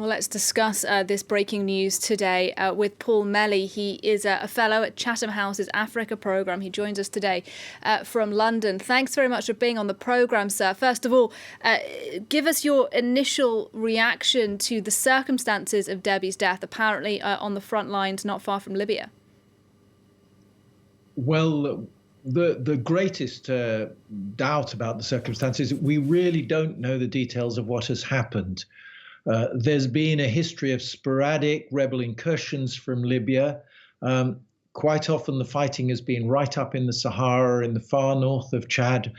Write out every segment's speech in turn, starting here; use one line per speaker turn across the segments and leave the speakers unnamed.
Well, let's discuss this breaking news today with Paul Melly. He is a fellow at Chatham House's Africa programme. He joins us today from London. Thanks very much for being on the programme, sir. First of all, give us your initial reaction to the circumstances of Deby's death, apparently on the front lines not far from Libya.
Well, the greatest doubt about the circumstances, we really don't know the details of what has happened. There's been a history of sporadic rebel incursions from Libya. Quite often the fighting has been right up in the Sahara, in the far north of Chad.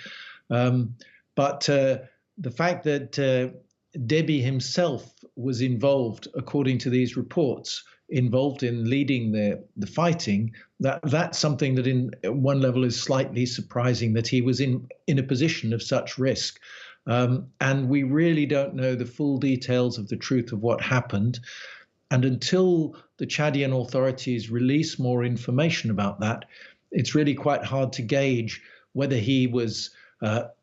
But the fact that Deby himself was involved, according to these reports, involved in leading the fighting, that's something that in one level is slightly surprising, that he was in a position of such risk. And we really don't know the full details of the truth of what happened. And until the Chadian authorities release more information about that, it's really quite hard to gauge whether he was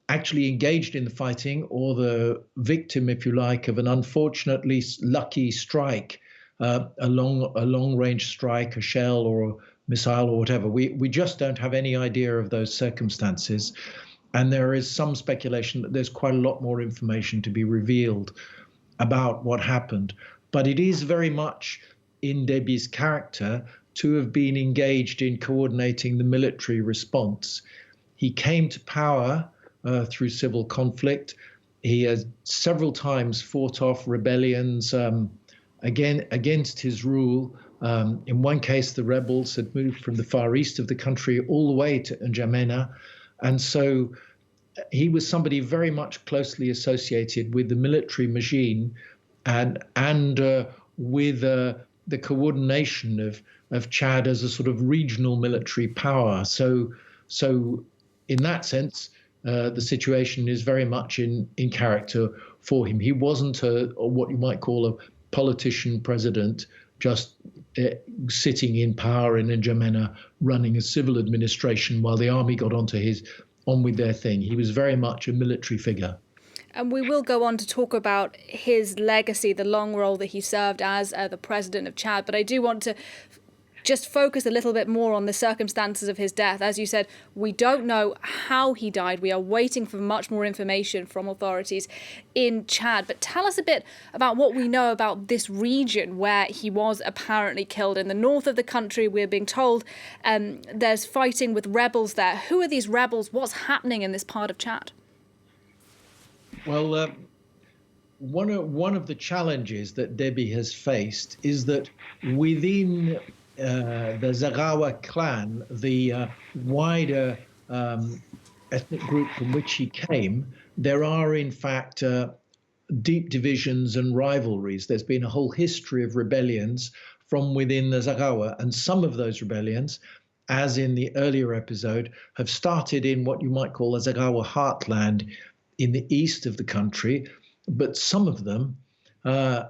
actually engaged in the fighting or the victim, if you like, of an unfortunately lucky strike, a long-range strike, a shell or a missile or whatever. We just don't have any idea of those circumstances. And there is some speculation that there's quite a lot more information to be revealed about what happened. But it is very much in Deby's character to have been engaged in coordinating the military response. He came to power through civil conflict. He has several times fought off rebellions against his rule. In one case, the rebels had moved from the far east of the country all the way to N'Djamena. And so he was somebody very much closely associated with the military machine and with the coordination of Chad as a sort of regional military power. So in that sense, the situation is very much in character for him. He wasn't what you might call a politician president, just sitting in power in N'Djamena, running a civil administration while the army got on with their thing. He was very much a military figure.
And we will go on to talk about his legacy, the long role that he served as the president of Chad. But I do want to just focus a little bit more on the circumstances of his death. As you said, we don't know how he died. We are waiting for much more information from authorities in Chad. But tell us a bit about what we know about this region where he was apparently killed. In the north of the country, we're being told there's fighting with rebels there. Who are these rebels? What's happening in this part of Chad?
Well, one of the challenges that Deby has faced is that within the Zaghawa clan, the wider ethnic group from which he came, there are in fact deep divisions and rivalries. There's been a whole history of rebellions from within the Zaghawa, and some of those rebellions, as in the earlier episode, have started in what you might call the Zaghawa heartland in the east of the country, but some of them,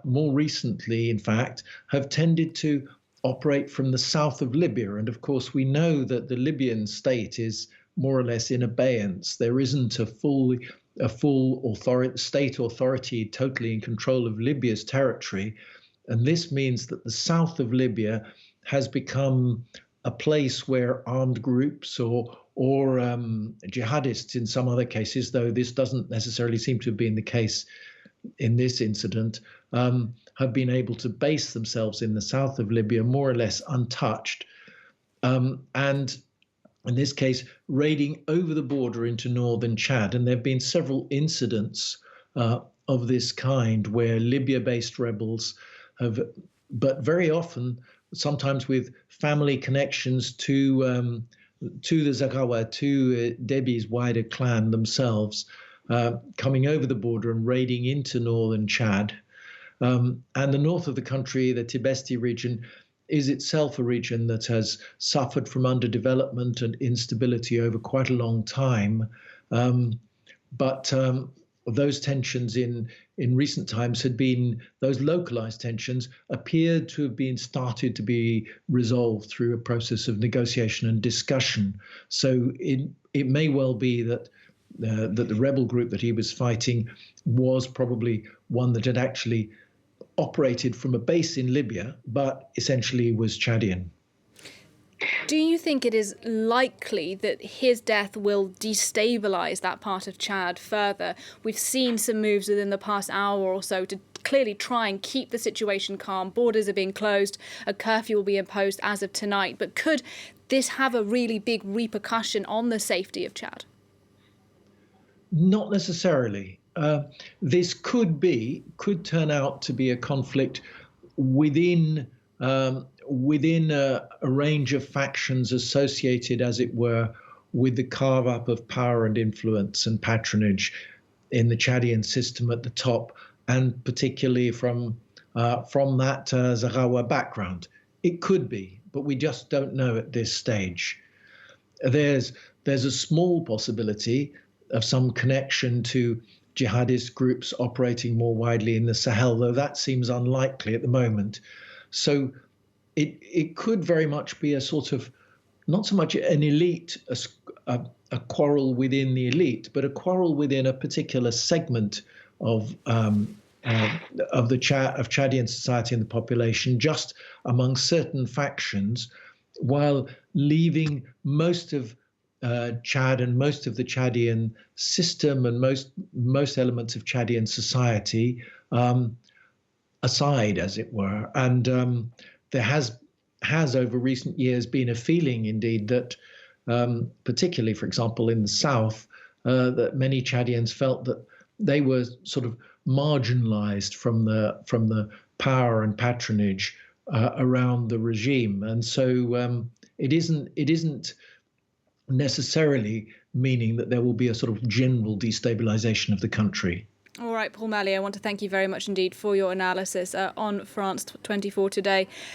more recently in fact, have tended to operate from the south of Libya. And of course, we know that the Libyan state is more or less in abeyance. There isn't a full state authority totally in control of Libya's territory. And this means that the south of Libya has become a place where armed groups or jihadists in some other cases, though this doesn't necessarily seem to have been the case in this incident, have been able to base themselves in the south of Libya, more or less untouched. And in this case, raiding over the border into northern Chad. And there have been several incidents of this kind where Libya-based rebels have, but very often, sometimes with family connections to the Zaghawa, to Deby's wider clan themselves, coming over the border and raiding into northern Chad. And the north of the country, the Tibesti region, is itself a region that has suffered from underdevelopment and instability over quite a long time. But those tensions in recent times had been, those localized tensions appeared to have been started to be resolved through a process of negotiation and discussion. So it may well be that the rebel group that he was fighting was probably one that had actually operated from a base in Libya, but essentially was Chadian.
Do you think it is likely that his death will destabilise that part of Chad further? We've seen some moves within the past hour or so to clearly try and keep the situation calm. Borders are being closed, a curfew will be imposed as of tonight. But could this have a really big repercussion on the safety of Chad?
Not necessarily. This could turn out to be a conflict within a range of factions associated, as it were, with the carve up of power and influence and patronage in the Chadian system at the top, and particularly from that Zaghawa background. It could be, but we just don't know at this stage. There's a small possibility of some connection to jihadist groups operating more widely in the Sahel, though that seems unlikely at the moment. So it could very much be a sort of, not so much an elite, a quarrel within the elite, but a quarrel within a particular segment of Chadian society and the population, just among certain factions, while leaving most of Chad and most of the Chadian system and most elements of Chadian society aside, as it were. And there has over recent years been a feeling, indeed, that particularly, for example, in the south, that many Chadians felt that they were sort of marginalized from the power and patronage around the regime, and so it isn't necessarily meaning that there will be a sort of general destabilization of the country.
All right, Paul Malley, I want to thank you very much indeed for your analysis on France 24 today.